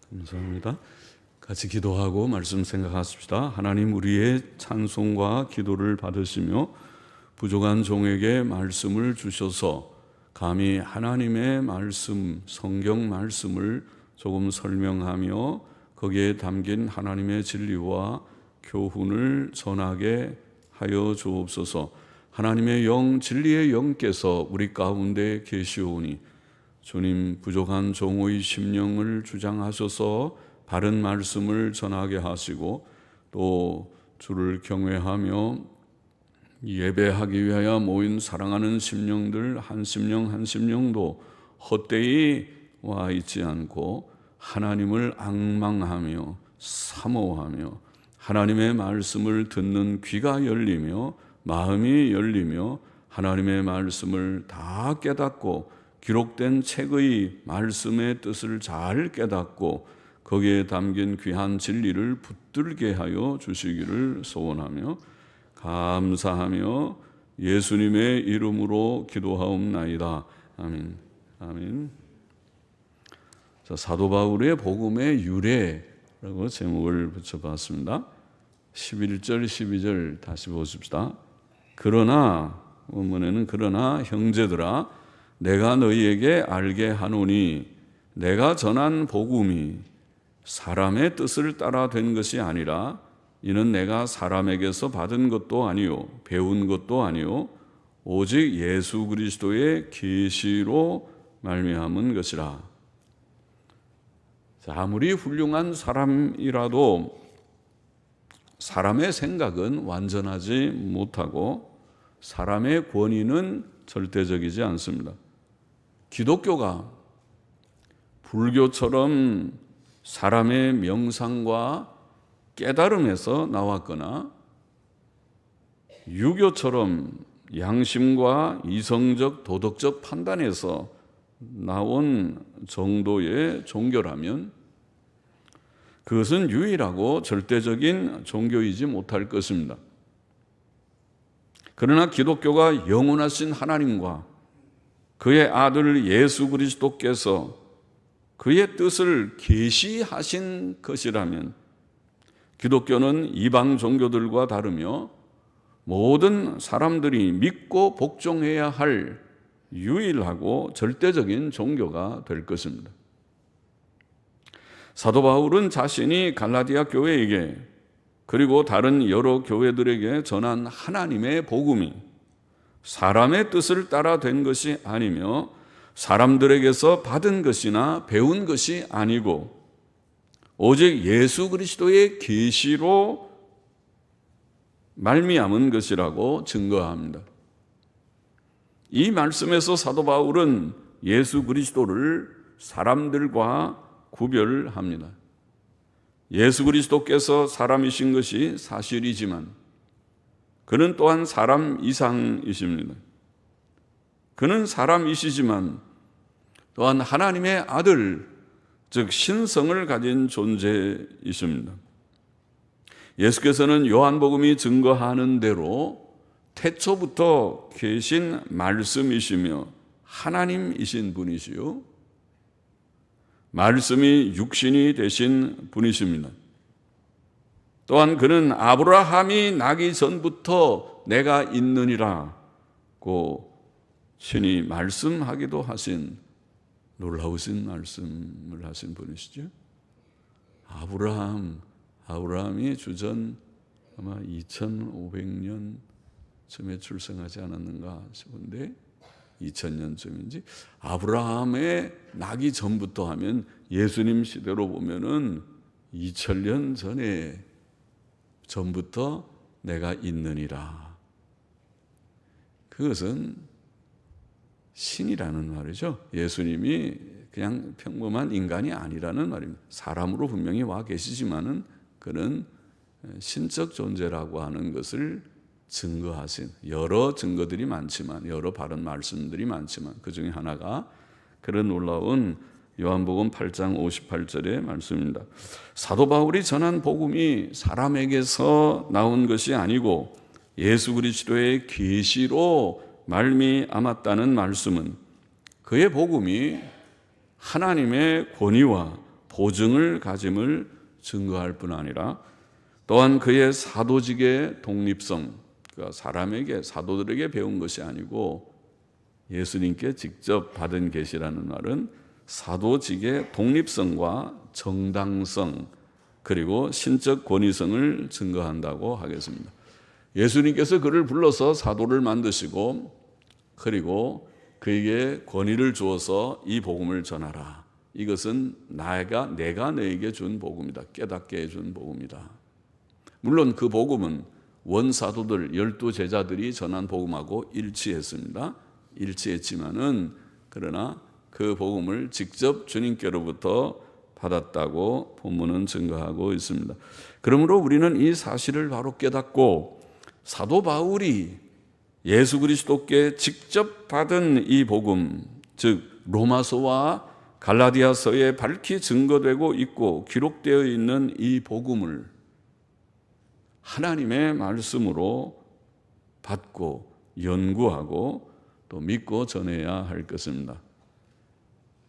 감사합니다. 같이 기도하고 말씀 생각하십시다. 하나님, 우리의 찬송과 기도를 받으시며 부족한 종에게 말씀을 주셔서 감히 하나님의 말씀, 성경 말씀을 조금 설명하며 거기에 담긴 하나님의 진리와 교훈을 전하게 하여 주옵소서. 하나님의 영, 진리의 영께서 우리 가운데 계시오니 주님, 부족한 종의 심령을 주장하셔서 바른 말씀을 전하게 하시고 또 주를 경외하며 예배하기 위하여 모인 사랑하는 심령들 한 심령 한 심령도 헛되이 와 있지 않고 하나님을 앙망하며 사모하며 하나님의 말씀을 듣는 귀가 열리며 마음이 열리며 하나님의 말씀을 다 깨닫고 기록된 책의 말씀의 뜻을 잘 깨닫고 거기에 담긴 귀한 진리를 붙들게 하여 주시기를 소원하며 감사하며 예수님의 이름으로 기도하옵나이다. 아멘. 아멘. 자, 사도 바울의 복음의 유래라고 제목을 붙여봤습니다. 11절 12절 다시 보십시다. 그러나 원문에는 그러나 형제들아 내가 너희에게 알게 하노니 내가 전한 복음이 사람의 뜻을 따라 된 것이 아니라 이는 내가 사람에게서 받은 것도 아니요 배운 것도 아니요 오직 예수 그리스도의 계시로 말미암은 것이라. 아무리 훌륭한 사람이라도 사람의 생각은 완전하지 못하고 사람의 권위는 절대적이지 않습니다. 기독교가 불교처럼 사람의 명상과 깨달음에서 나왔거나 유교처럼 양심과 이성적 도덕적 판단에서 나온 정도의 종교라면 그것은 유일하고 절대적인 종교이지 못할 것입니다. 그러나 기독교가 영원하신 하나님과 그의 아들 예수 그리스도께서 그의 뜻을 계시하신 것이라면 기독교는 이방 종교들과 다르며 모든 사람들이 믿고 복종해야 할 유일하고 절대적인 종교가 될 것입니다. 사도 바울은 자신이 갈라디아 교회에게 그리고 다른 여러 교회들에게 전한 하나님의 복음이 사람의 뜻을 따라 된 것이 아니며 사람들에게서 받은 것이나 배운 것이 아니고 오직 예수 그리스도의 계시로 말미암은 것이라고 증거합니다. 이 말씀에서 사도 바울은 예수 그리스도를 사람들과 구별합니다. 예수 그리스도께서 사람이신 것이 사실이지만 그는 또한 사람 이상이십니다. 그는 사람이시지만 또한 하나님의 아들, 즉 신성을 가진 존재이십니다. 예수께서는 요한복음이 증거하는 대로 태초부터 계신 말씀이시며 하나님이신 분이시요 말씀이 육신이 되신 분이십니다. 또한 그는 아브라함이 나기 전부터 내가 있느니라고 신이 말씀하기도 하신 놀라우신 말씀을 하신 분이시죠. 아브라함이 주전 아마 2500년쯤에 출생하지 않았는가 싶은데 2000년쯤인지 아브라함의 나기 전부터 하면 예수님 시대로 보면은 2000년 전부터 내가 있느니라. 그것은 신이라는 말이죠. 예수님이 그냥 평범한 인간이 아니라는 말입니다. 사람으로 분명히 와 계시지만은 그는 신적 존재라고 하는 것을 증거하신 여러 증거들이 많지만 여러 바른 말씀들이 많지만 그 중에 하나가 그런 놀라운 요한복음 8장 58절의 말씀입니다. 사도 바울이 전한 복음이 사람에게서 나온 것이 아니고 예수 그리스도의 계시로 말미암았다는 말씀은 그의 복음이 하나님의 권위와 보증을 가짐을 증거할 뿐 아니라 또한 그의 사도직의 독립성, 그러니까 사람에게 사도들에게 배운 것이 아니고 예수님께 직접 받은 계시라는 말은 사도직의 독립성과 정당성 그리고 신적 권위성을 증거한다고 하겠습니다. 예수님께서 그를 불러서 사도를 만드시고 그리고 그에게 권위를 주어서 이 복음을 전하라. 이것은 내가 너에게 준 복음이다. 깨닫게 해준 복음이다. 물론 그 복음은 원사도들 12제자들이 전한 복음하고 일치했습니다. 일치했지만은 그러나 그 복음을 직접 주님께로부터 받았다고 본문은 증거하고 있습니다. 그러므로 우리는 이 사실을 바로 깨닫고 사도 바울이 예수 그리스도께 직접 받은 이 복음, 즉 로마서와 갈라디아서에 밝히 증거되고 있고 기록되어 있는 이 복음을 하나님의 말씀으로 받고 연구하고 또 믿고 전해야 할 것입니다.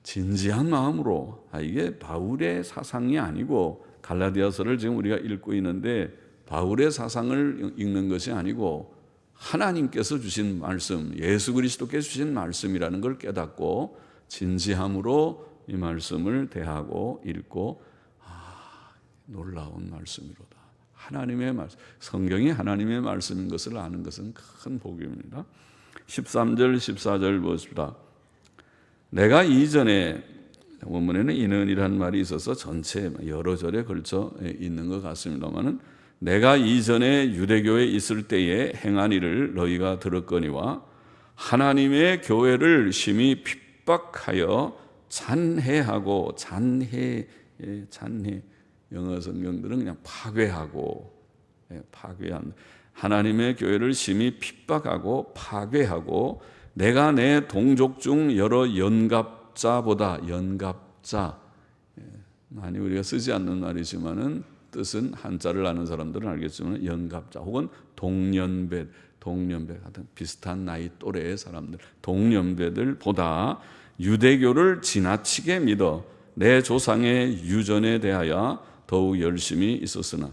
진지한 마음으로 이게 바울의 사상이 아니고 갈라디아서를 지금 우리가 읽고 있는데 바울의 사상을 읽는 것이 아니고 하나님께서 주신 말씀, 예수 그리스도께서 주신 말씀이라는 걸 깨닫고 진지함으로 이 말씀을 대하고 읽고 놀라운 말씀이로다. 하나님의 말씀, 성경이 하나님의 말씀인 것을 아는 것은 큰 복입니다. 13절, 14절 보십시다. 내가 이전에 원문에는 이는이라는 말이 있어서 전체 여러 절에 걸쳐 있는 것 같습니다만은 내가 이전에 유대교에 있을 때에 행한 일을 너희가 들었거니와 하나님의 교회를 심히 핍박하여 잔해하고 잔해 영어 성경들은 그냥 파괴하고 파괴한 하나님의 교회를 심히 핍박하고 파괴하고 내가 내 동족 중 여러 연갑자보다 연갑자 많이 우리가 쓰지 않는 말이지만은 뜻은 한자를 아는 사람들은 알겠지만 연갑자 혹은 동년배 같은 비슷한 나이 또래의 사람들 동년배들보다 유대교를 지나치게 믿어 내 조상의 유전에 대하여 더욱 열심히 있었으나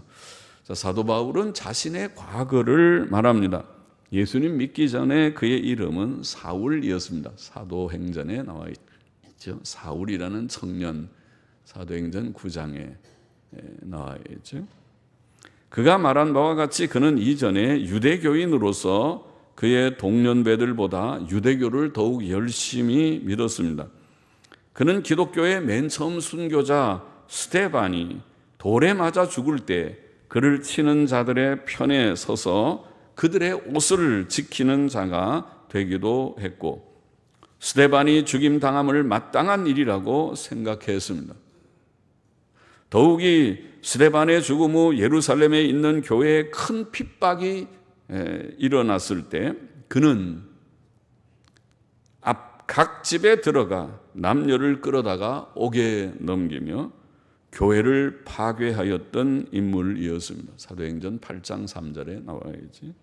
사도 바울은 자신의 과거를 말합니다. 예수님 믿기 전에 그의 이름은 사울이었습니다. 사도행전에 나와 있죠. 사울이라는 청년 사도행전 9장에 나와 있죠. 그가 말한 바와 같이 그는 이전에 유대교인으로서 그의 동년배들보다 유대교를 더욱 열심히 믿었습니다. 그는 기독교의 맨 처음 순교자 스데반이 돌에 맞아 죽을 때 그를 치는 자들의 편에 서서 그들의 옷을 지키는 자가 되기도 했고 스데반이 죽임당함을 마땅한 일이라고 생각했습니다. 더욱이 스데반의 죽음 후 예루살렘에 있는 교회에 큰 핍박이 일어났을 때 그는 각 집에 들어가 남녀를 끌어다가 옥에 넘기며 교회를 파괴하였던 인물이었습니다. 사도행전 8장 3절에 나와 있지.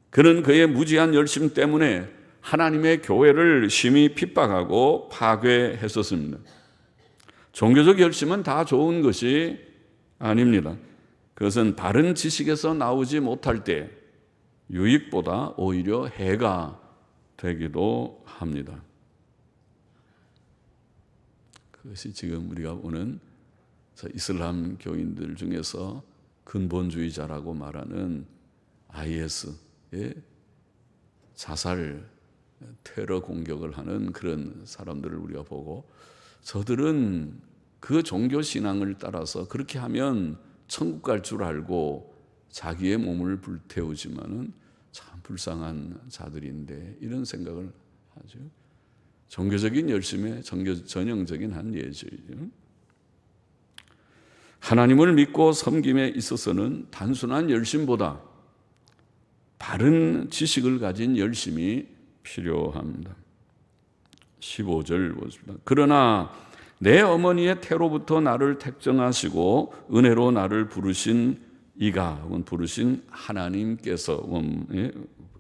그는 그의 무지한 열심 때문에 하나님의 교회를 심히 핍박하고 파괴했었습니다. 종교적 열심은 다 좋은 것이 아닙니다. 그것은 바른 지식에서 나오지 못할 때 유익보다 오히려 해가 되기도 합니다. 그것이 지금 우리가 보는 이슬람 교인들 중에서 근본주의자라고 말하는 IS의 자살 테러 공격을 하는 그런 사람들을 우리가 보고 저들은 그 종교 신앙을 따라서 그렇게 하면 천국 갈 줄 알고 자기의 몸을 불태우지만은 참 불쌍한 자들인데 이런 생각을 하죠. 종교적인 열심의 전형적인 한 예죠. 하나님을 믿고 섬김에 있어서는 단순한 열심보다 바른 지식을 가진 열심이 필요합니다. 15절 보십니다. 그러나 내 어머니의 태로부터 나를 택정하시고 은혜로 나를 부르신 이가 혹은 부르신 하나님께서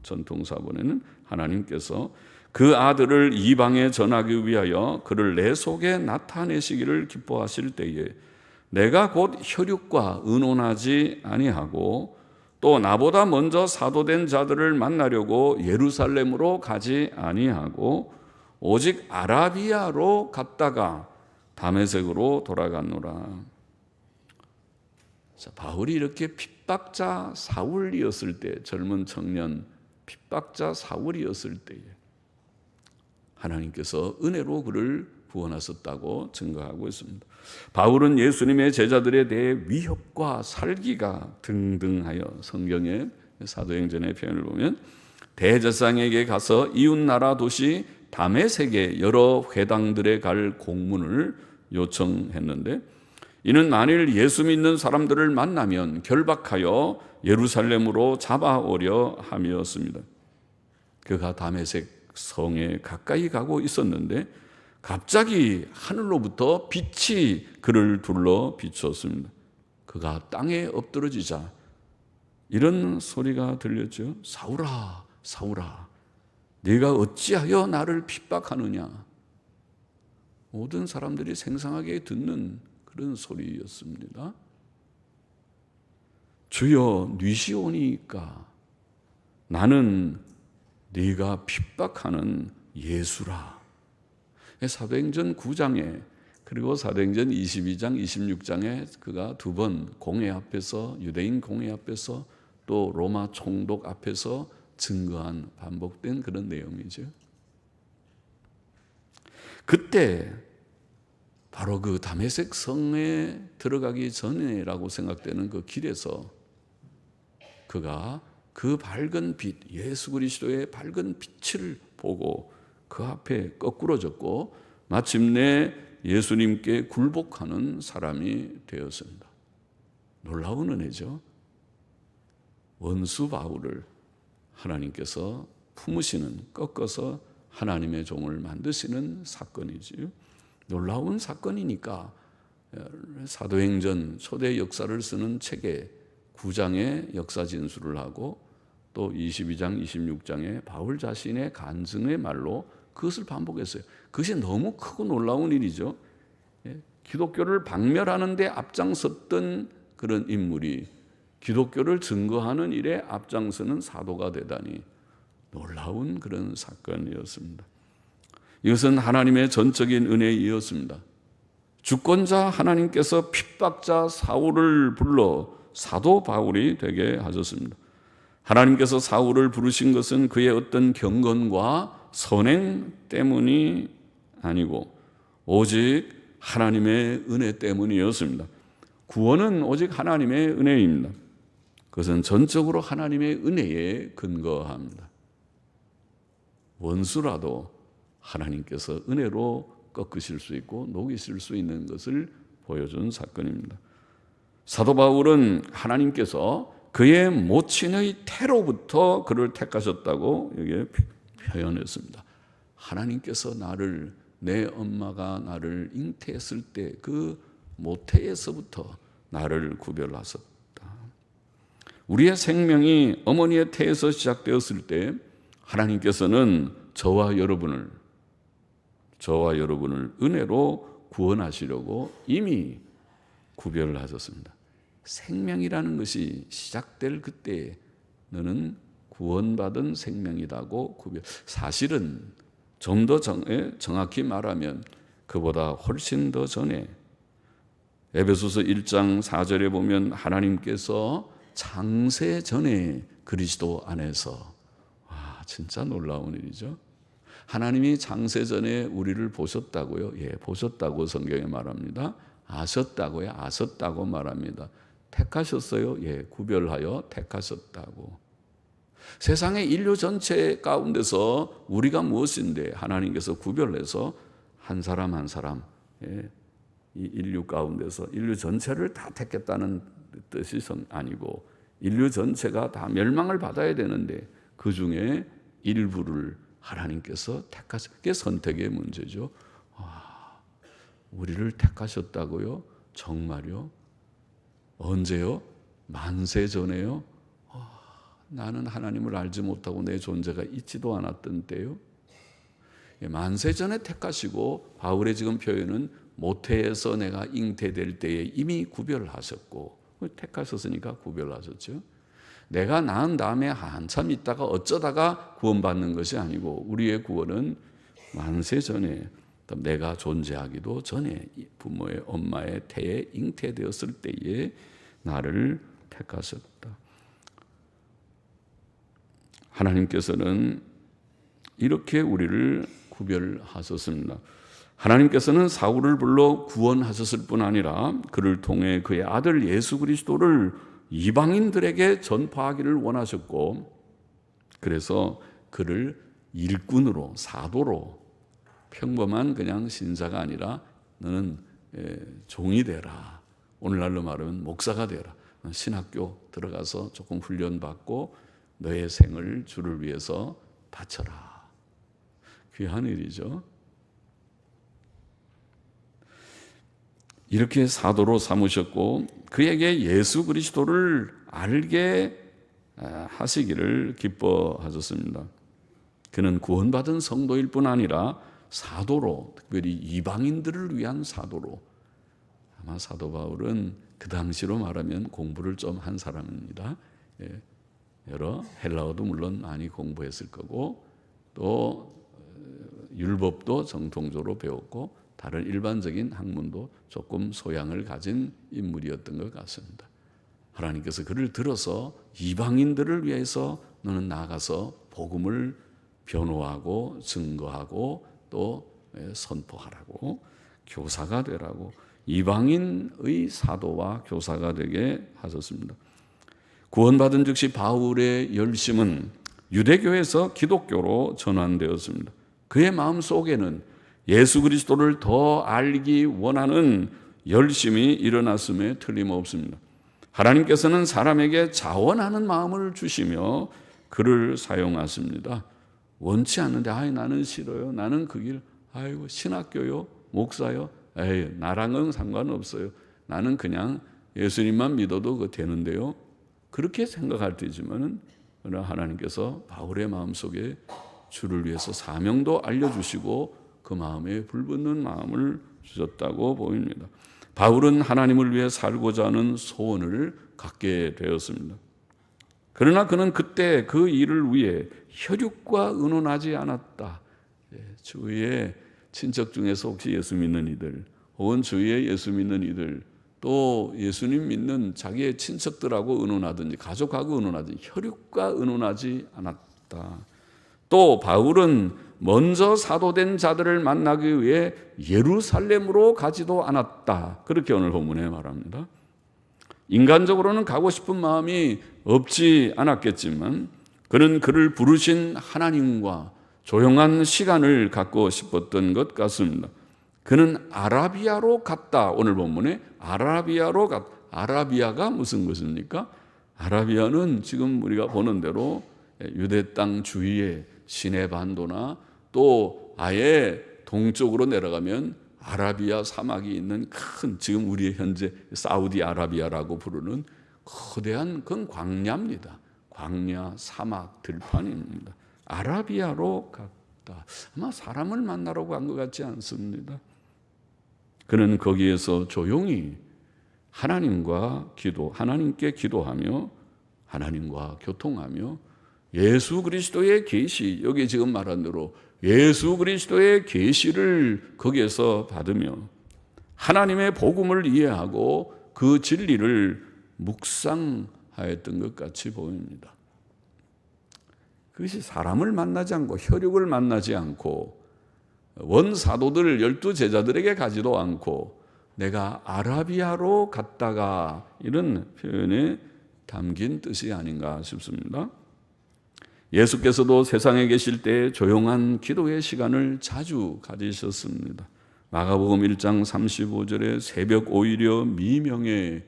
전통사본에는 하나님께서 그 아들을 이방에 전하기 위하여 그를 내 속에 나타내시기를 기뻐하실 때에 내가 곧 혈육과 의논하지 아니하고 또 나보다 먼저 사도된 자들을 만나려고 예루살렘으로 가지 아니하고 오직 아라비아로 갔다가 다메섹으로 돌아갔노라. 자, 바울이 이렇게 핍박자 사울이었을 때, 젊은 청년 핍박자 사울이었을 때에 하나님께서 은혜로 그를 구원하셨다고 증거하고 있습니다. 바울은 예수님의 제자들에 대해 위협과 살기가 등등하여 성경의 사도행전의 표현을 보면 대제사장에게 가서 이웃나라 도시 다메섹의 여러 회당들에 갈 공문을 요청했는데 이는 만일 예수 믿는 사람들을 만나면 결박하여 예루살렘으로 잡아오려 함이었습니다. 그가 다메섹 성에 가까이 가고 있었는데 갑자기 하늘로부터 빛이 그를 둘러 비추었습니다. 그가 땅에 엎드러지자 이런 소리가 들렸죠. 사울아, 사울아, 네가 어찌하여 나를 핍박하느냐. 모든 사람들이 생생하게 듣는 그런 소리였습니다. 주여 뉘시오니까 나는 네가 핍박하는 예수라. 사도행전 9장에 그리고 사도행전 22장, 26장에 그가 두 번 공회 앞에서 유대인 공회 앞에서 또 로마 총독 앞에서 증거한 반복된 그런 내용이죠. 그때 바로 그 다메섹 성에 들어가기 전에라고 생각되는 그 길에서 그가 그 밝은 빛, 예수 그리스도의 밝은 빛을 보고 그 앞에 거꾸러졌고 마침내 예수님께 굴복하는 사람이 되었습니다. 놀라운 은혜죠. 원수 바울을 하나님께서 품으시는, 꺾어서 하나님의 종을 만드시는 사건이지요. 놀라운 사건이니까 사도행전 초대 역사를 쓰는 책에 9장의 역사 진술을 하고 또 22장, 26장에 바울 자신의 간증의 말로 그것을 반복했어요. 그것이 너무 크고 놀라운 일이죠. 기독교를 박멸하는 데 앞장섰던 그런 인물이 기독교를 증거하는 일에 앞장서는 사도가 되다니 놀라운 그런 사건이었습니다. 이것은 하나님의 전적인 은혜이었습니다. 주권자 하나님께서 핍박자 사울을 불러 사도 바울이 되게 하셨습니다. 하나님께서 사울을 부르신 것은 그의 어떤 경건과 선행 때문이 아니고 오직 하나님의 은혜 때문이었습니다. 구원은 오직 하나님의 은혜입니다. 그것은 전적으로 하나님의 은혜에 근거합니다. 원수라도 하나님께서 은혜로 꺾으실 수 있고 녹이실 수 있는 것을 보여준 사건입니다. 사도 바울은 하나님께서 그의 모친의 태로부터 그를 택하셨다고 여기에 표현했습니다. 하나님께서 나를, 내 엄마가 나를 잉태했을 때 그 모태에서부터 나를 구별하셨다. 우리의 생명이 어머니의 태에서 시작되었을 때 하나님께서는 저와 여러분을 은혜로 구원하시려고 이미 구별하셨습니다. 생명이라는 것이 시작될 그때 너는 구원받은 생명이라고 구별. 사실은 좀 더 정확히 말하면 그보다 훨씬 더 전에 에베소서 1장 4절에 보면 하나님께서 창세 전에 그리스도 안에서, 와, 진짜 놀라운 일이죠. 하나님이 창세 전에 우리를 보셨다고요? 예, 보셨다고 성경에 말합니다. 아셨다고요? 아셨다고 말합니다. 택하셨어요? 예, 구별하여 택하셨다고. 세상의 인류 전체 가운데서 우리가 무엇인데 하나님께서 구별해서 한 사람 한 사람, 예, 이 인류 가운데서 인류 전체를 다 택했다는 뜻이 아니고 인류 전체가 다 멸망을 받아야 되는데 그 중에 일부를 하나님께서 택하셨. 그게 선택의 문제죠. 우리를 택하셨다고요? 정말요? 언제요? 만세 전에요? 나는 하나님을 알지 못하고 내 존재가 있지도 않았던 때요. 만세 전에 택하시고, 바울의 지금 표현은 모태에서 내가 잉태될 때에 이미 구별하셨고, 택하셨으니까 구별하셨죠. 내가 낳은 다음에 한참 있다가 어쩌다가 구원받는 것이 아니고, 우리의 구원은 만세 전에, 내가 존재하기도 전에 부모의 엄마의 태에 잉태되었을 때에 나를 택하셨다. 하나님께서는 이렇게 우리를 구별하셨습니다. 하나님께서는 사울을 불러 구원하셨을 뿐 아니라 그를 통해 그의 아들 예수 그리스도를 이방인들에게 전파하기를 원하셨고, 그래서 그를 일꾼으로, 사도로, 평범한 그냥 신자가 아니라 너는 종이 되라, 오늘날로 말하면 목사가 되라, 신학교 들어가서 조금 훈련받고 너의 생을 주를 위해서 바쳐라. 귀한 일이죠. 이렇게 사도로 삼으셨고, 그에게 예수 그리스도를 알게 하시기를 기뻐하셨습니다. 그는 구원받은 성도일 뿐 아니라 사도로, 특별히 이방인들을 위한 사도로, 아마 사도 바울은 그 당시로 말하면 공부를 좀 한 사람입니다. 여러 헬라어도 물론 많이 공부했을 거고, 또 율법도 정통적으로 배웠고, 다른 일반적인 학문도 조금 소양을 가진 인물이었던 것 같습니다. 하나님께서 그를 들어서 이방인들을 위해서 너는 나가서 복음을 변호하고 증거하고 또 선포하라고, 교사가 되라고, 이방인의 사도와 교사가 되게 하셨습니다. 구원받은 즉시 바울의 열심은 유대교에서 기독교로 전환되었습니다. 그의 마음 속에는 예수 그리스도를 더 알기 원하는 열심이 일어났음에 틀림없습니다. 하나님께서는 사람에게 자원하는 마음을 주시며 그를 사용하십니다. 원치 않는데, 나는 싫어요, 나는 그 길, 신학교요, 목사요, 나랑은 상관없어요, 나는 그냥 예수님만 믿어도 그거 되는데요, 그렇게 생각할 때지만은 하나님께서 바울의 마음속에 주를 위해서 사명도 알려주시고 그 마음에 불붙는 마음을 주셨다고 보입니다. 바울은 하나님을 위해 살고자 하는 소원을 갖게 되었습니다. 그러나 그는 그때 그 일을 위해 혈육과 의논하지 않았다. 주위의 친척 중에서 혹시 예수 믿는 이들, 혹은 주위에 예수 믿는 이들, 또 예수님 믿는 자기의 친척들하고 의논하든지 가족하고 의논하든지 혈육과 의논하지 않았다. 또 바울은 먼저 사도된 자들을 만나기 위해 예루살렘으로 가지도 않았다. 그렇게 오늘 본문에 말합니다. 인간적으로는 가고 싶은 마음이 없지 않았겠지만 그는 그를 부르신 하나님과 조용한 시간을 갖고 싶었던 것 같습니다. 그는 아라비아로 갔다. 오늘 본문에 아라비아로 갔다. 아라비아가 무슨 것입니까? 아라비아는 지금 우리가 보는 대로 유대 땅 주위에 시내 반도나 또 아예 동쪽으로 내려가면 아라비아 사막이 있는 큰, 지금 우리 현재 사우디아라비아라고 부르는 거대한 그건 광야입니다. 광야, 사막, 들판입니다. 아라비아로 갔다. 아마 사람을 만나러 간 것 같지 않습니다. 그는 거기에서 조용히 하나님께 기도하며 하나님과 교통하며 예수 그리스도의 계시, 여기 지금 말한 대로 예수 그리스도의 계시를 거기에서 받으며 하나님의 복음을 이해하고 그 진리를 묵상하였던 것 같이 보입니다. 그것이 사람을 만나지 않고 혈육을 만나지 않고 원사도들 12제자들에게 가지도 않고 내가 아라비아로 갔다가, 이런 표현에 담긴 뜻이 아닌가 싶습니다. 예수께서도 세상에 계실 때 조용한 기도의 시간을 자주 가지셨습니다. 마가복음 1장 35절에 새벽 오히려 미명에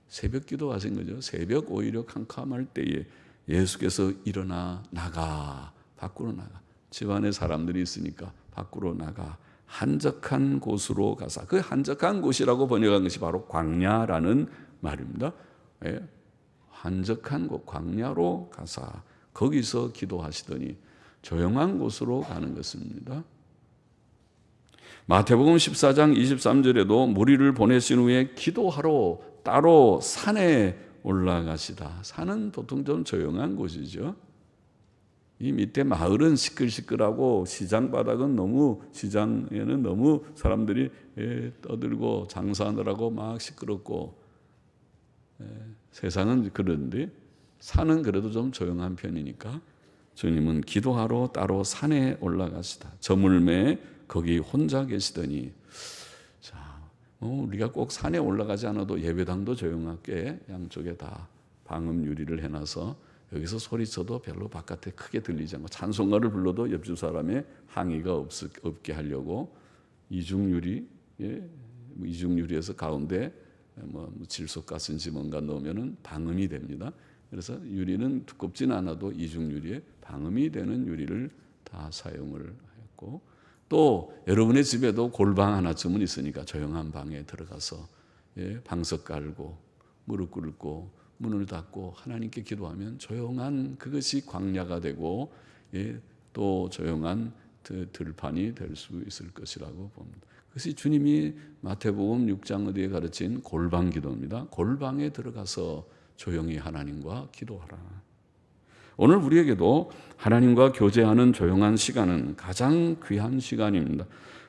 새벽 기도하신 거죠. 새벽 오히려 캄캄할 때에 예수께서 일어나 나가, 밖으로 나가, 집안에 사람들이 있으니까 밖으로 나가 한적한 곳으로 가사, 그 한적한 곳이라고 번역한 것이 바로 광야라는 말입니다. 한적한 곳, 광야로 가사 거기서 기도하시더니 조용한 곳으로 가는 것입니다. 마태복음 14장 23절에도 무리를 보내신 후에 기도하러 따로 산에 올라가시다. 산은 보통 좀 조용한 곳이죠. 이 밑에 마을은 시끌시끌하고 시장에는 너무 사람들이 떠들고 장사하느라고 막 시끄럽고 세상은 그런데 산은 그래도 좀 조용한 편이니까 주님은 기도하러 따로 산에 올라가시다. 저물매 거기 혼자 계시더니 우리가 꼭 산에 올라가지 않아도 예배당도 조용하게 양쪽에 다 방음 유리를 해놔서 여기서 소리쳐도 별로 바깥에 크게 들리지 않고 찬송가를 불러도 옆집 사람의 항의가 없게 하려고 이중유리에서 가운데 질소 같은지 뭔가 넣으면 방음이 됩니다. 그래서 유리는 두껍진 않아도 이중유리에 방음이 되는 유리를 다 사용을 했고, 또 여러분의 집에도 골방 하나쯤은 있으니까 조용한 방에 들어가서 방석 깔고 무릎 꿇고 문을 닫고 하나님께 기도하면 조용한 그것이 광야가 되고 또 조용한 들판이 될 수 있을 것이라고 봅니다. 그것이 주님이 마태복음 6장 어디에 가르친 골방 기도입니다. 골방에 들어가서 조용히 하나님과 기도하라. 오늘 우리에게도 하나님과 교제하는 조용한 시간은 가장 귀한 시간입니다.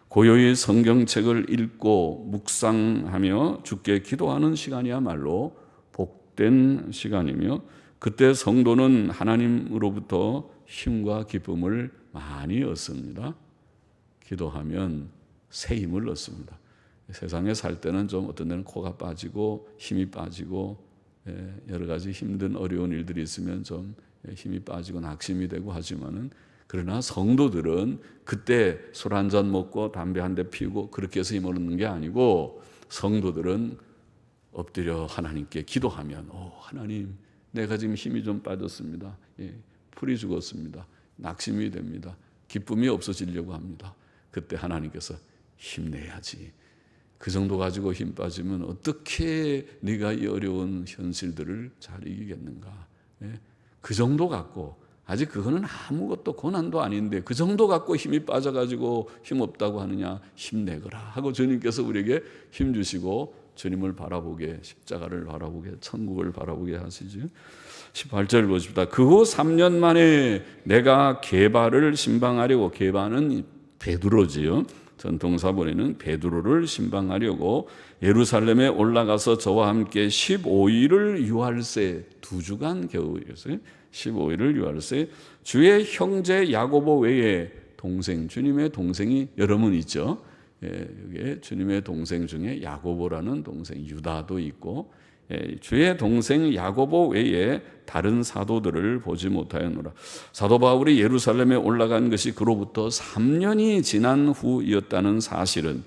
고요히 성경책을 읽고 묵상하며 주께 기도하는 시간이야말로 복된 시간이며, 그때 성도는 하나님으로부터 힘과 기쁨을 많이 얻습니다. 기도하면 새 힘을 얻습니다. 세상에 살 때는 좀 어떤 데는 코가 빠지고 힘이 빠지고 여러 가지 힘든 어려운 일들이 있으면 좀 힘이 빠지고 낙심이 되고 하지만은, 그러나 성도들은 그때 술 한 잔 먹고 담배 한 대 피우고 그렇게 해서 힘을 얻는 게 아니고, 성도들은 엎드려 하나님께 기도하면 하나님, 내가 지금 힘이 좀 빠졌습니다. 풀이 죽었습니다. 낙심이 됩니다. 기쁨이 없어지려고 합니다. 그때 하나님께서 힘내야지. 그 정도 가지고 힘 빠지면 어떻게 네가 이 어려운 현실들을 잘 이기겠는가. 그 정도 갖고, 아직 그거는 아무것도 고난도 아닌데 그 정도 갖고 힘이 빠져가지고 힘없다고 하느냐. 힘내거라 하고 주님께서 우리에게 힘 주시고 주님을 바라보게, 십자가를 바라보게, 천국을 바라보게 하시지. 18절 보십시다. 그 후 3년 만에 내가 게바를 신방하려고, 게바는 베드로지요. 전통사본에는 베드로를 신방하려고 예루살렘에 올라가서 저와 함께 15일을 유할세, 2주간 겨우였어요. 15일을 유할세 주의 형제 야고보 외에 동생, 주님의 동생이 여러 분 있죠. 여기에 주님의 동생 중에 야고보라는 동생, 유다도 있고, 주의 동생 야고보 외에 다른 사도들을 보지 못하였노라. 사도 바울이 예루살렘에 올라간 것이 그로부터 3년이 지난 후이었다는 사실은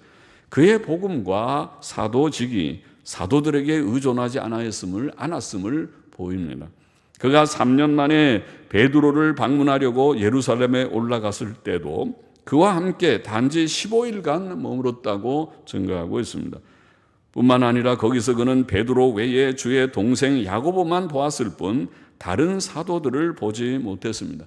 그의 복음과 사도직이 사도들에게 의존하지 않았음을 보입니다. 그가 3년 만에 베드로를 방문하려고 예루살렘에 올라갔을 때도 그와 함께 단지 15일간 머물렀다고 증거하고 있습니다. 뿐만 아니라 거기서 그는 베드로 외에 주의 동생 야고보만 보았을 뿐 다른 사도들을 보지 못했습니다.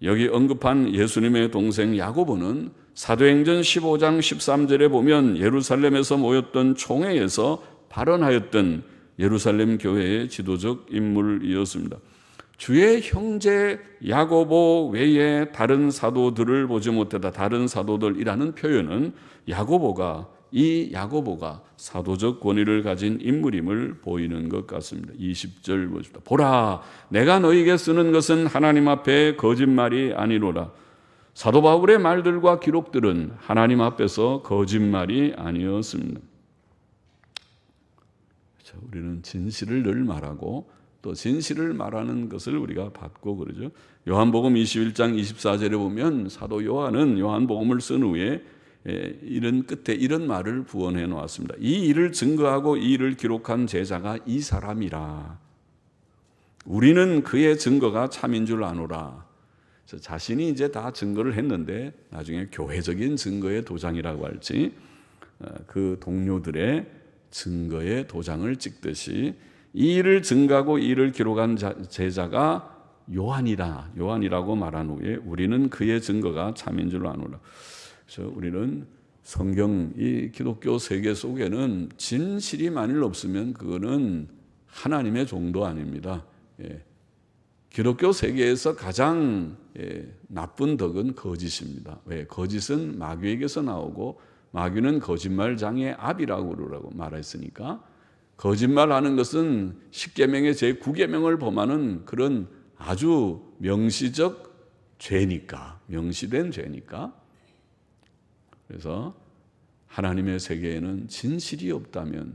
여기 언급한 예수님의 동생 야고보는 사도행전 15장 13절에 보면 예루살렘에서 모였던 총회에서 발언하였던 예루살렘 교회의 지도적 인물이었습니다. 주의 형제 야고보 외에 다른 사도들을 보지 못했다. 다른 사도들이라는 표현은 이 야고보가 사도적 권위를 가진 인물임을 보이는 것 같습니다. 20절 보십시다. 보라, 내가 너희에게 쓰는 것은 하나님 앞에 거짓말이 아니로라. 사도 바울의 말들과 기록들은 하나님 앞에서 거짓말이 아니었습니다. 우리는 진실을 늘 말하고 또 진실을 말하는 것을 우리가 받고 그러죠. 요한복음 21장 24절에 보면 사도 요한은 요한복음을 쓴 후에 이런 끝에 이런 말을 부언해 놓았습니다. 이 일을 증거하고 이 일을 기록한 제자가 이 사람이라. 우리는 그의 증거가 참인 줄 아노라. 자신이 이제 다 증거를 했는데 나중에 교회적인 증거의 도장이라고 할지 그 동료들의 증거의 도장을 찍듯이 이 일을 증거하고 이 일을 기록한 제자가 요한이라고 말한 후에 우리는 그의 증거가 참인 줄 아노라. 그래서 우리는 성경, 이 기독교 세계 속에는 진실이 만일 없으면 그거는 하나님의 종도 아닙니다. 기독교 세계에서 가장 나쁜 덕은 거짓입니다. 왜? 거짓은 마귀에게서 나오고 마귀는 거짓말장의 압이라고 그러라고 말했으니까, 거짓말하는 것은 십계명의 제9계명을 범하는 그런 아주 명시적 죄니까, 명시된 죄니까. 그래서 하나님의 세계에는 진실이 없다면,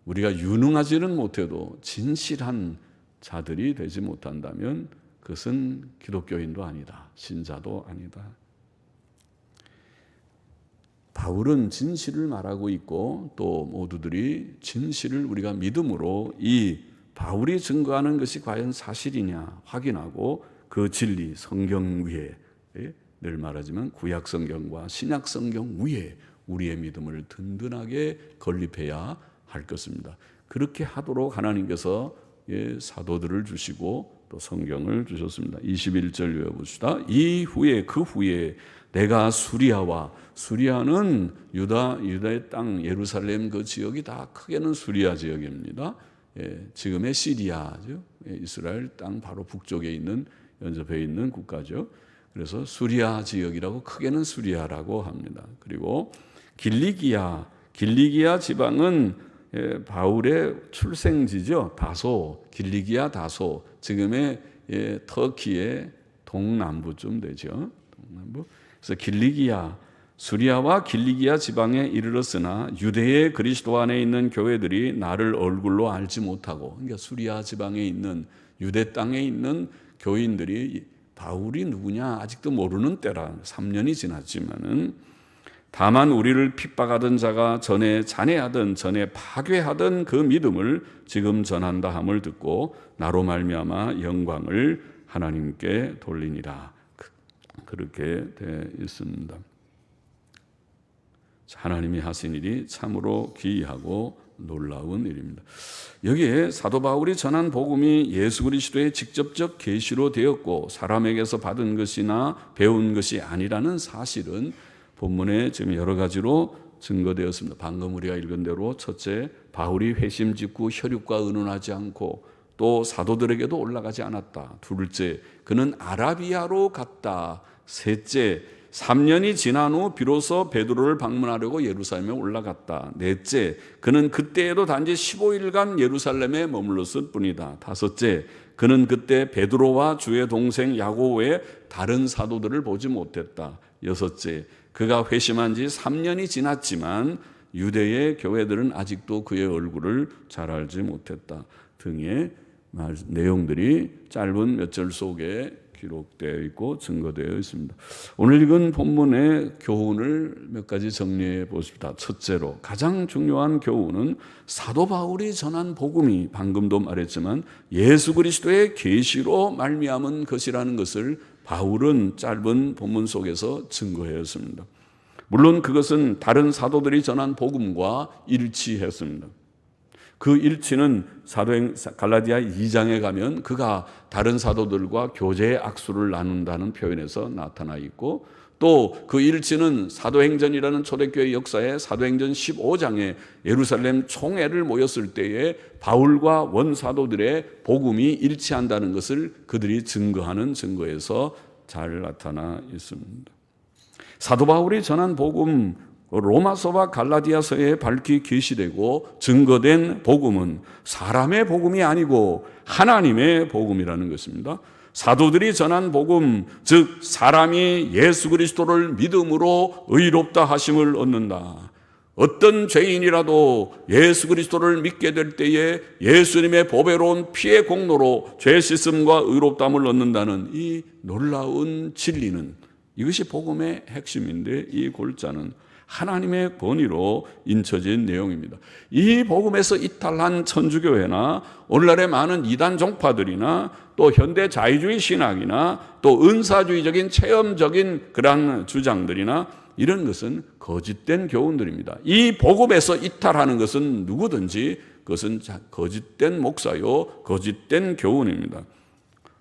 우리가 유능하지는 못해도 진실한 자들이 되지 못한다면 그것은 기독교인도 아니다, 신자도 아니다. 바울은 진실을 말하고 있고 또 모두들이 진실을 우리가 믿음으로 이 바울이 증거하는 것이 과연 사실이냐 확인하고 그 진리, 성경 위에, 늘 말하지만 구약 성경과 신약 성경 위에 우리의 믿음을 든든하게 건립해야 할 것입니다. 그렇게 하도록 하나님께서 사도들을 주시고 또 성경을 주셨습니다. 21절 외워봅시다. 이후에, 그 후에 내가 수리아는 유다의 땅, 예루살렘 그 지역이 다 크게는 수리아 지역입니다. 지금의 시리아죠. 이스라엘 땅 바로 북쪽에 있는, 연접해 있는 국가죠. 그래서 수리아 지역이라고, 크게는 수리아라고 합니다. 그리고 길리기아 지방은 바울의 출생지죠. 다소, 길리기아 다소, 지금의 터키의 동남부쯤 되죠. 동남부. 그래서 수리아와 길리기아 지방에 이르렀으나 유대의 그리스도 안에 있는 교회들이 나를 얼굴로 알지 못하고, 그러니까 수리아 지방에 있는, 유대 땅에 있는 교인들이 바울이 누구냐 아직도 모르는 때라. 3년이 지났지만은, 다만 우리를 핍박하던 자가 전에 잔해하던, 전에 파괴하던 그 믿음을 지금 전한다 함을 듣고 나로 말미암아 영광을 하나님께 돌리니라. 그렇게 되어 있습니다. 하나님이 하신 일이 참으로 기이하고 놀라운 일입니다. 여기에 사도 바울이 전한 복음이 예수 그리스도의 직접적 계시로 되었고 사람에게서 받은 것이나 배운 것이 아니라는 사실은 본문에 지금 여러 가지로 증거되었습니다. 방금 우리가 읽은 대로, 첫째, 바울이 회심 직후 혈육과 의논하지 않고 또 사도들에게도 올라가지 않았다. 둘째, 그는 아라비아로 갔다. 셋째, 3년이 지난 후 비로소 베드로를 방문하려고 예루살렘에 올라갔다. 넷째, 그는 그때에도 단지 15일간 예루살렘에 머물렀을 뿐이다. 다섯째, 그는 그때 베드로와 주의 동생 야고보 외에 다른 사도들을 보지 못했다. 여섯째, 그가 회심한 지 3년이 지났지만 유대의 교회들은 아직도 그의 얼굴을 잘 알지 못했다 등의 내용들이 짧은 몇 절 속에 기록되어 있고 증거되어 있습니다. 오늘 읽은 본문의 교훈을 몇 가지 정리해 보십시다. 첫째로, 가장 중요한 교훈은 사도 바울이 전한 복음이 방금도 말했지만 예수 그리스도의 계시로 말미암은 것이라는 것을 바울은 짧은 본문 속에서 증거했습니다. 물론 그것은 다른 사도들이 전한 복음과 일치했습니다. 그 일치는 갈라디아 2장에 가면 그가 다른 사도들과 교제의 악수를 나눈다는 표현에서 나타나 있고, 또 그 일치는 사도행전이라는 초대교회 역사에 사도행전 15장에 예루살렘 총회를 모였을 때에 바울과 원사도들의 복음이 일치한다는 것을 그들이 증거하는 증거에서 잘 나타나 있습니다. 사도 바울이 전한 복음, 로마서와 갈라디아서에 밝히 계시되고 증거된 복음은 사람의 복음이 아니고 하나님의 복음이라는 것입니다. 사도들이 전한 복음, 즉 사람이 예수 그리스도를 믿음으로 의롭다 하심을 얻는다. 어떤 죄인이라도 예수 그리스도를 믿게 될 때에 예수님의 보배로운 피의 공로로 죄 씻음과 의롭다함을 얻는다는 이 놀라운 진리는, 이것이 복음의 핵심인데, 이 골자는 하나님의 권위로 인쳐진 내용입니다. 이 복음에서 이탈한 천주교회나 오늘날의 많은 이단 종파들이나 또 현대 자유주의 신학이나 또 은사주의적인 체험적인 그러한 주장들이나 이런 것은 거짓된 교훈들입니다. 이 복음에서 이탈하는 것은 누구든지 그것은 거짓된 목사요, 거짓된 교훈입니다.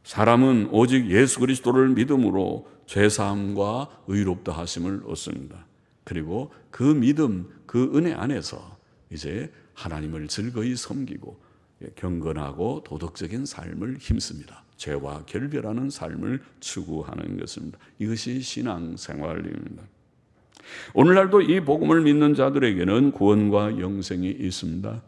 사람은 오직 예수 그리스도를 믿음으로 죄사함과 의롭다 하심을 얻습니다. 그리고 그 믿음, 그 은혜 안에서 이제 하나님을 즐거이 섬기고 경건하고 도덕적인 삶을 힘씁니다. 죄와 결별하는 삶을 추구하는 것입니다. 이것이 신앙생활입니다. 오늘날도 이 복음을 믿는 자들에게는 구원과 영생이 있습니다.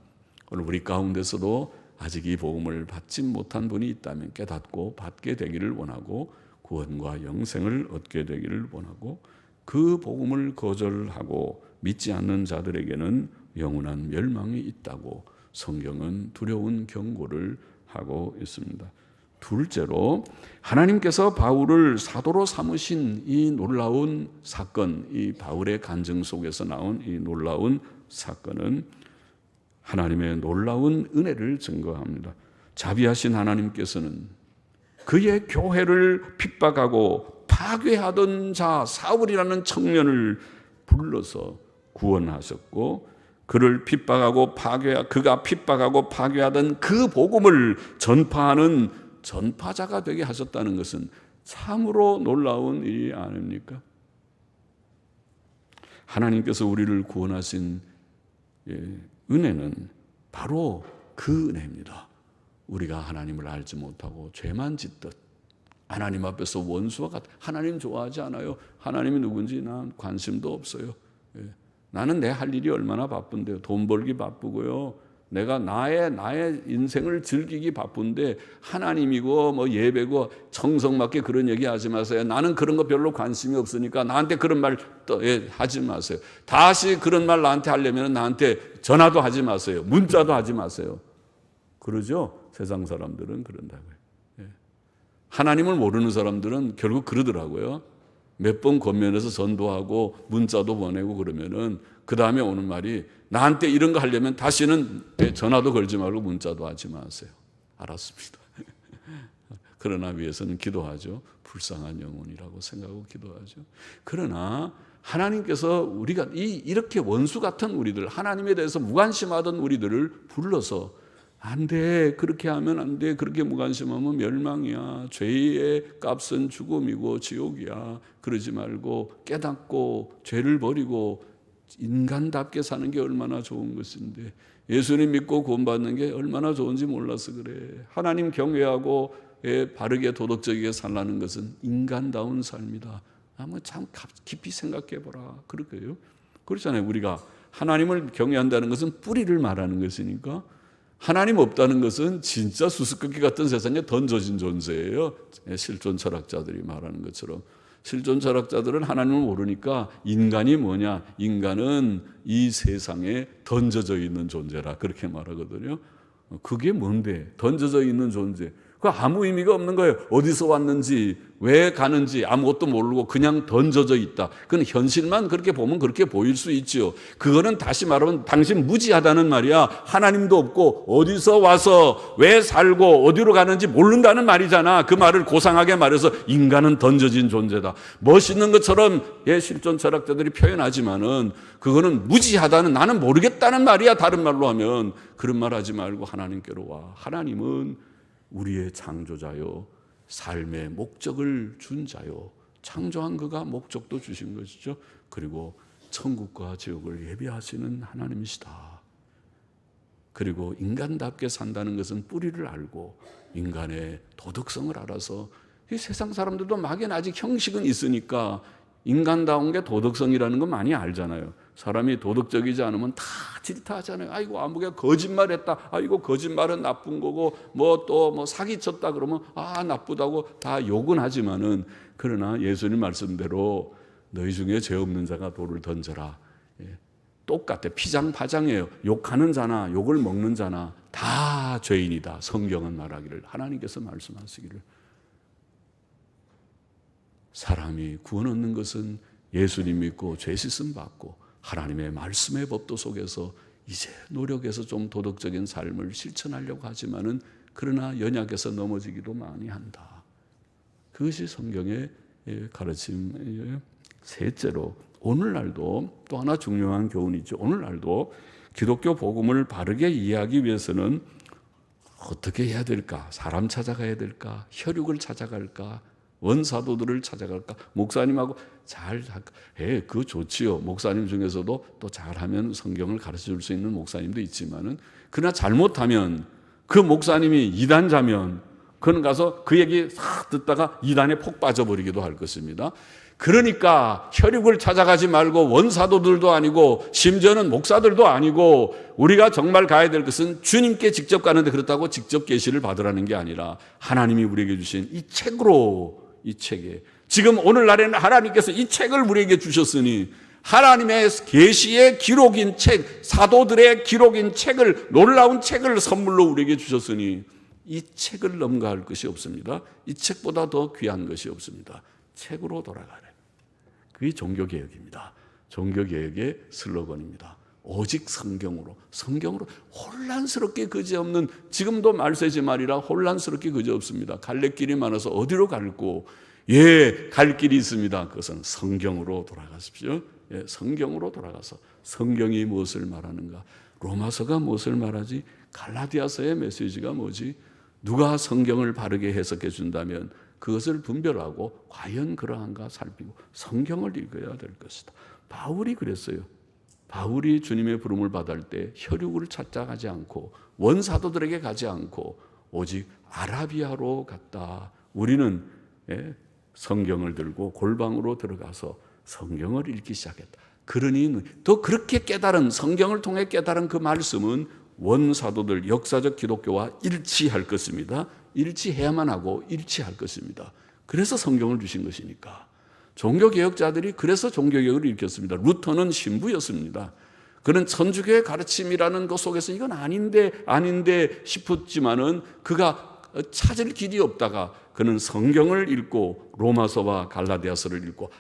오늘 우리 가운데서도 아직 이 복음을 받지 못한 분이 있다면 깨닫고 받게 되기를 원하고 구원과 영생을 얻게 되기를 원하고 그 복음을 거절하고 믿지 않는 자들에게는 영원한 멸망이 있다고 성경은 두려운 경고를 하고 있습니다. 둘째로 하나님께서 바울을 사도로 삼으신 이 놀라운 사건, 이 바울의 간증 속에서 나온 이 놀라운 사건은 하나님의 놀라운 은혜를 증거합니다. 자비하신 하나님께서는 그의 교회를 핍박하고 파괴하던 자 사울이라는 청년을 불러서 구원하셨고 그를 핍박하고 그가 핍박하고 파괴하던 그 복음을 전파하는 전파자가 되게 하셨다는 것은 참으로 놀라운 일이 아닙니까? 하나님께서 우리를 구원하신 은혜는 바로 그 은혜입니다. 우리가 하나님을 알지 못하고 죄만 짓듯 하나님 앞에서 원수와 같아. 하나님 좋아하지 않아요. 하나님이 누군지 난 관심도 없어요. 나는 내 할 일이 얼마나 바쁜데요. 돈 벌기 바쁘고요. 내가 나의 인생을 즐기기 바쁜데 하나님이고 뭐 예배고 청성맞게 그런 얘기 하지 마세요. 나는 그런 거 별로 관심이 없으니까 나한테 그런 말 하지 마세요. 다시 그런 말 나한테 하려면 나한테 전화도 하지 마세요. 문자도 하지 마세요. 그러죠? 세상 사람들은 그런다고요. 하나님을 모르는 사람들은 결국 그러더라고요. 몇 번 권면해서 전도하고 문자도 보내고 그러면은 그 다음에 오는 말이 나한테 이런 거 하려면 다시는 전화도 걸지 말고 문자도 하지 마세요. 알았습니다. 그러나 위해서는 기도하죠. 불쌍한 영혼이라고 생각하고 기도하죠. 그러나 하나님께서 우리가 이렇게 원수 같은 우리들, 하나님에 대해서 무관심하던 우리들을 불러서 안 돼. 그렇게 하면 안 돼. 그렇게 무관심하면 멸망이야. 죄의 값은 죽음이고 지옥이야. 그러지 말고 깨닫고 죄를 버리고 인간답게 사는 게 얼마나 좋은 것인데 예수님 믿고 구원받는 게 얼마나 좋은지 몰라서 그래. 하나님 경외하고 바르게 도덕적이게 살라는 것은 인간다운 삶이다. 한번 참 깊이 생각해 보라. 그럴까요? 그렇잖아요. 우리가 하나님을 경외한다는 것은 뿌리를 말하는 것이니까 하나님 없다는 것은 진짜 수수께끼 같은 세상에 던져진 존재예요. 실존 철학자들이 말하는 것처럼. 실존 철학자들은 하나님을 모르니까 인간이 뭐냐? 인간은 이 세상에 던져져 있는 존재라 그렇게 말하거든요. 그게 뭔데? 던져져 있는 존재. 그 아무 의미가 없는 거예요. 어디서 왔는지 왜 가는지 아무것도 모르고 그냥 던져져 있다. 그건 현실만 그렇게 보면 그렇게 보일 수 있죠. 그거는 다시 말하면 당신 무지하다는 말이야. 하나님도 없고 어디서 와서 왜 살고 어디로 가는지 모른다는 말이잖아. 그 말을 고상하게 말해서 인간은 던져진 존재다. 멋있는 것처럼 실존 철학자들이 표현하지만은 그거는 무지하다는 나는 모르겠다는 말이야. 다른 말로 하면 그런 말 하지 말고 하나님께로 와. 하나님은 우리의 창조자요, 삶의 목적을 준 자요, 창조한 그가 목적도 주신 것이죠. 그리고 천국과 지옥을 예비하시는 하나님이시다. 그리고 인간답게 산다는 것은 뿌리를 알고 인간의 도덕성을 알아서 이 세상 사람들도 막연 아직 형식은 있으니까 인간다운 게 도덕성이라는 건 많이 알잖아요. 사람이 도덕적이지 않으면 다 질타하잖아요. 아이고 아무개가 거짓말했다. 아이고 거짓말은 나쁜 거고 뭐 또 사기쳤다 그러면 나쁘다고 다 욕은 하지만은 그러나 예수님 말씀대로 너희 중에 죄 없는 자가 돌을 던져라. 똑같아. 피장파장이에요. 욕하는 자나 욕을 먹는 자나 다 죄인이다. 성경은 말하기를 하나님께서 말씀하시기를 사람이 구원 얻는 것은 예수님 믿고 죄 씻음 받고 하나님의 말씀의 법도 속에서 이제 노력해서 좀 도덕적인 삶을 실천하려고 하지만은 그러나 연약해서 넘어지기도 많이 한다. 그것이 성경의 가르침이에요. 셋째로 오늘날도 또 하나 중요한 교훈이죠. 오늘날도 기독교 복음을 바르게 이해하기 위해서는 어떻게 해야 될까? 사람 찾아가야 될까? 혈육을 찾아갈까? 원사도들을 찾아갈까? 목사님하고 잘 할까? 그거 좋지요. 목사님 중에서도 또 잘하면 성경을 가르쳐줄 수 있는 목사님도 있지만은, 그러나 잘못하면 그 목사님이 이단자면 그는 가서 그 얘기 싹 듣다가 이단에 폭 빠져버리기도 할 것입니다. 그러니까 혈육을 찾아가지 말고 원사도들도 아니고 심지어는 목사들도 아니고 우리가 정말 가야 될 것은 주님께 직접 가는데 그렇다고 직접 계시를 받으라는 게 아니라 하나님이 우리에게 주신 이 책으로, 이 책에 지금 오늘날에는 하나님께서 이 책을 우리에게 주셨으니 하나님의 계시의 기록인 책, 사도들의 기록인 책을, 놀라운 책을 선물로 우리에게 주셨으니 이 책을 넘가할 것이 없습니다. 이 책보다 더 귀한 것이 없습니다. 책으로 돌아가래. 그게 종교개혁입니다. 종교개혁의 슬로건입니다. 오직 성경으로, 성경으로 혼란스럽게 그지없는, 지금도 말세지 말이라 혼란스럽게 그지없습니다. 갈래길이 많아서 어디로 갈고, 갈 길이 있습니다. 그것은 성경으로 돌아가십시오. 성경으로 돌아가서 성경이 무엇을 말하는가? 로마서가 무엇을 말하지? 갈라디아서의 메시지가 뭐지? 누가 성경을 바르게 해석해 준다면 그것을 분별하고 과연 그러한가 살피고 성경을 읽어야 될 것이다. 바울이 그랬어요. 바울이 주님의 부름을 받을 때 혈육을 찾아가지 않고 원사도들에게 가지 않고 오직 아라비아로 갔다. 우리는 성경을 들고 골방으로 들어가서 성경을 읽기 시작했다. 그러니 또 그렇게 깨달은, 성경을 통해 깨달은 그 말씀은 원사도들, 역사적 기독교와 일치할 것입니다. 일치해야만 하고 일치할 것입니다. 그래서 성경을 주신 것이니까. 종교개혁자들이 그래서 종교개혁을 일으켰습니다. 루터는 신부였습니다. 그는 천주교의 가르침이라는 것 속에서 이건 아닌데 싶었지만은 그가 찾을 길이 없다가 그는 성경을 읽고 로마서와 갈라디아서를 읽고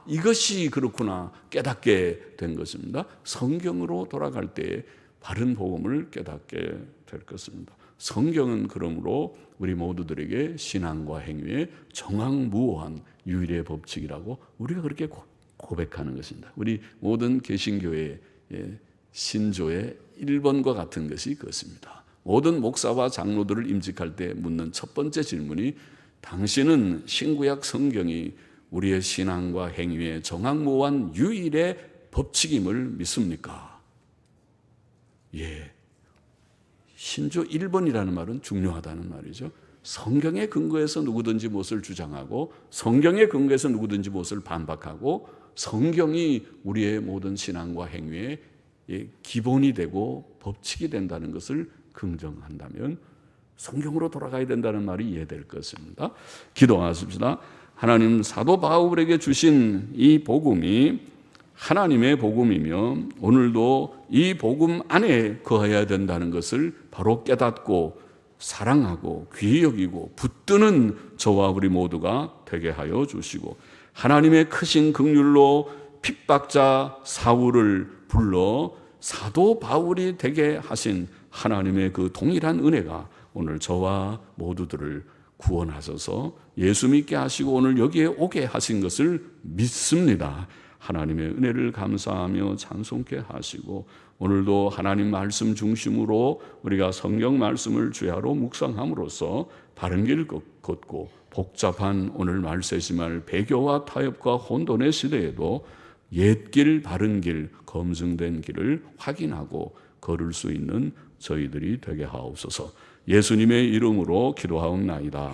이것이 그렇구나 깨닫게 된 것입니다. 성경으로 돌아갈 때 바른 복음을 깨닫게 될 것입니다. 성경은 그러므로 우리 모두들에게 신앙과 행위의 정황무오한 유일의 법칙이라고 우리가 그렇게 고백하는 것입니다. 우리 모든 개신교의 신조의 1번과 같은 것이 그것입니다. 모든 목사와 장로들을 임직할 때 묻는 첫 번째 질문이 당신은 신구약 성경이 우리의 신앙과 행위의 정황무오한 유일의 법칙임을 믿습니까? 신조 1번이라는 말은 중요하다는 말이죠. 성경의 근거에서 누구든지 무엇을 주장하고 성경의 근거에서 누구든지 무엇을 반박하고 성경이 우리의 모든 신앙과 행위의 기본이 되고 법칙이 된다는 것을 긍정한다면 성경으로 돌아가야 된다는 말이 이해될 것입니다. 기도하십시다. 하나님, 사도 바울에게 주신 이 복음이 하나님의 복음이며 오늘도 이 복음 안에 거해야 된다는 것을 바로 깨닫고 사랑하고 귀히 여기고 붙드는 저와 우리 모두가 되게 하여 주시고 하나님의 크신 긍휼로 핍박자 사울을 불러 사도 바울이 되게 하신 하나님의 그 동일한 은혜가 오늘 저와 모두들을 구원하셔서 예수 믿게 하시고 오늘 여기에 오게 하신 것을 믿습니다. 하나님의 은혜를 감사하며 찬송케 하시고 오늘도 하나님 말씀 중심으로 우리가 성경 말씀을 주야로 묵상함으로써 바른 길 걷고 복잡한 오늘 말세지말 배교와 타협과 혼돈의 시대에도 옛길 바른 길 검증된 길을 확인하고 걸을 수 있는 저희들이 되게 하옵소서. 예수님의 이름으로 기도하옵나이다.